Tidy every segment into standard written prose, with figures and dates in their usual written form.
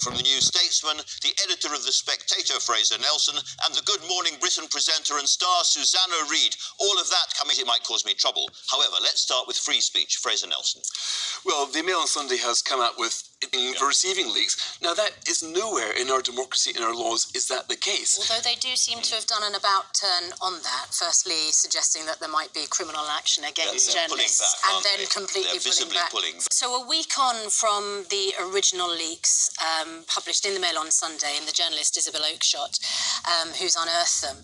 From the New Statesman, the editor of The Spectator, Fraser Nelson, and the Good Morning Britain presenter and star, Susanna Reid. All of that coming, it might cause me trouble. However, let's start with free speech. Fraser Nelson. Well, the Mail on Sunday has come out with for receiving leaks. Now, that is nowhere in our democracy, in our laws, is that the case. Although they do seem to have done an about-turn on that, firstly suggesting that there might be criminal action against journalists, back, and then completely pulling back. So a week on from the original leaks published in the Mail on Sunday, and the journalist Isabel Oakeshott, who's unearthed them,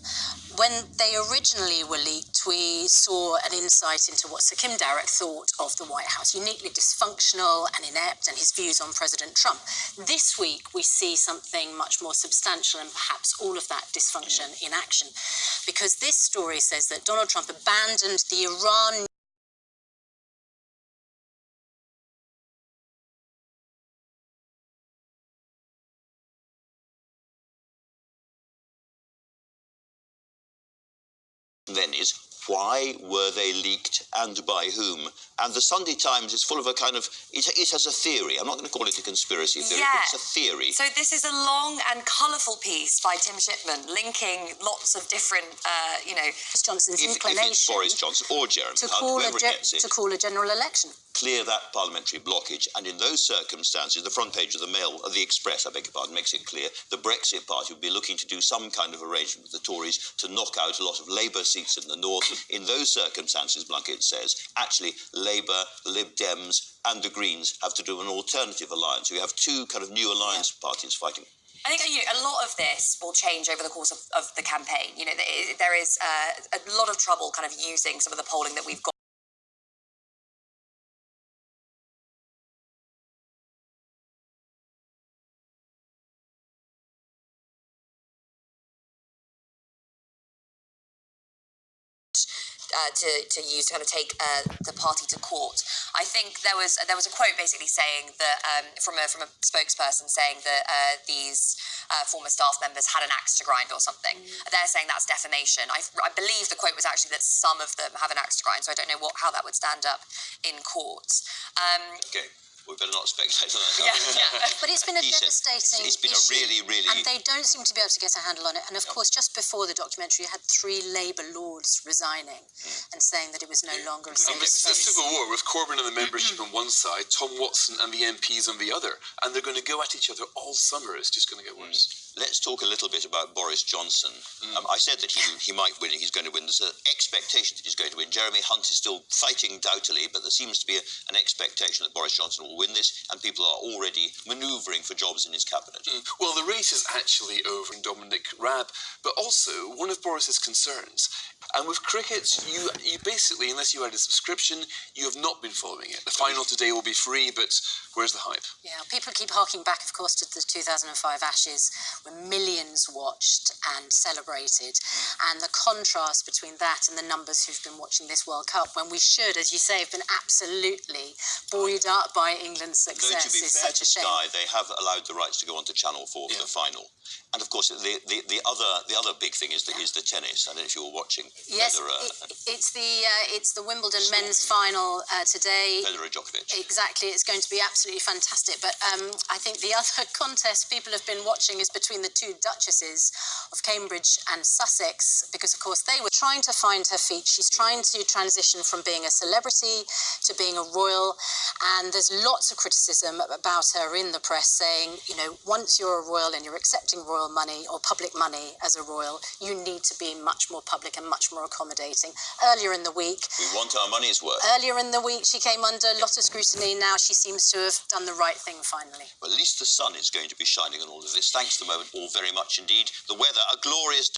when they originally were leaked, we saw an insight into what Sir Kim Darroch thought of the White House, uniquely dysfunctional and inept, and his views on President Trump. This week, we see something much more substantial and perhaps all of that dysfunction in action, because this story says that Donald Trump abandoned the Iran then is, why were they leaked and by whom? And the Sunday Times is full of a kind of, it has a theory. I'm not going to call it a conspiracy theory, but it's a theory. So this is a long and colourful piece by Tim Shipman, linking lots of different, Boris Johnson's inclination if it's Boris Johnson or Jeremy Hunt, whoever gets it, to call a general election. Clear that parliamentary blockage, and in those circumstances, the front page of the Mail, of the Express, I beg your pardon, makes it clear, the Brexit Party would be looking to do some kind of arrangement with the Tories to knock out a lot of Labour seats in the north. In those circumstances, Blunkett says, actually, Labour, Lib Dems and the Greens have to do an alternative alliance. So you have two kind of new alliance parties fighting. I think a lot of this will change over the course of the campaign. You know, there is a lot of trouble kind of using some of the polling that we've got. To use to kind of take the party to court. I think there was a quote basically saying that from a spokesperson saying that these former staff members had an axe to grind or something. They're saying that's defamation. I believe the quote was actually that some of them have an axe to grind, so I don't know how that would stand up in court. Okay. We better not speculate on that. Yeah. But it's been a devastating It's been issue, a really... and they don't seem to be able to get a handle on it. And of course, just before the documentary, you had 3 Labour lords resigning and saying that it was no longer a safe It's a space. civil war with Corbyn and the membership on one side, Tom Watson and the MPs on the other, and they're going to go at each other all summer. It's just going to get worse. Let's talk a little bit about Boris Johnson. I said that he might win, he's going to win. There's an expectation that he's going to win. Jeremy Hunt is still fighting doughtily, but there seems to be an expectation that Boris Johnson will win this, and people are already manoeuvring for jobs in his cabinet. Well, the race is actually over in Dominic Raab, but also one of Boris's concerns. And with cricket, you basically, unless you had a subscription, you have not been following it. The final today will be free, but where's the hype? Yeah, people keep harking back, of course, to the 2005 Ashes, when millions watched and celebrated. And the contrast between that and the numbers who've been watching this World Cup, when we should, as you say, have been absolutely buoyed up by England's success, Though, to be is fair such to a shame. Sky, they have allowed the rights to go on to Channel 4 for the final. And of course, the other big thing is the tennis. I don't know if you were watching. Yes, Federer, it's the Wimbledon men's final today. Federer Djokovic. Exactly, it's going to be absolutely fantastic. But I think the other contest people have been watching is between the 2 duchesses of Cambridge and Sussex, because of course they were trying to find her feet. She's trying to transition from being a celebrity to being a royal, and there's lots of criticism about her in the press saying, you know, once you're a royal and you're accepting royal money or public money as a royal, you need to be much more public and much more accommodating. Earlier in the week... We want our money's worth. Earlier in the week, she came under a lot of scrutiny. Now she seems to have done the right thing finally. Well, at least the sun is going to be shining on all of this. Thanks at the moment all very much indeed. The weather, a glorious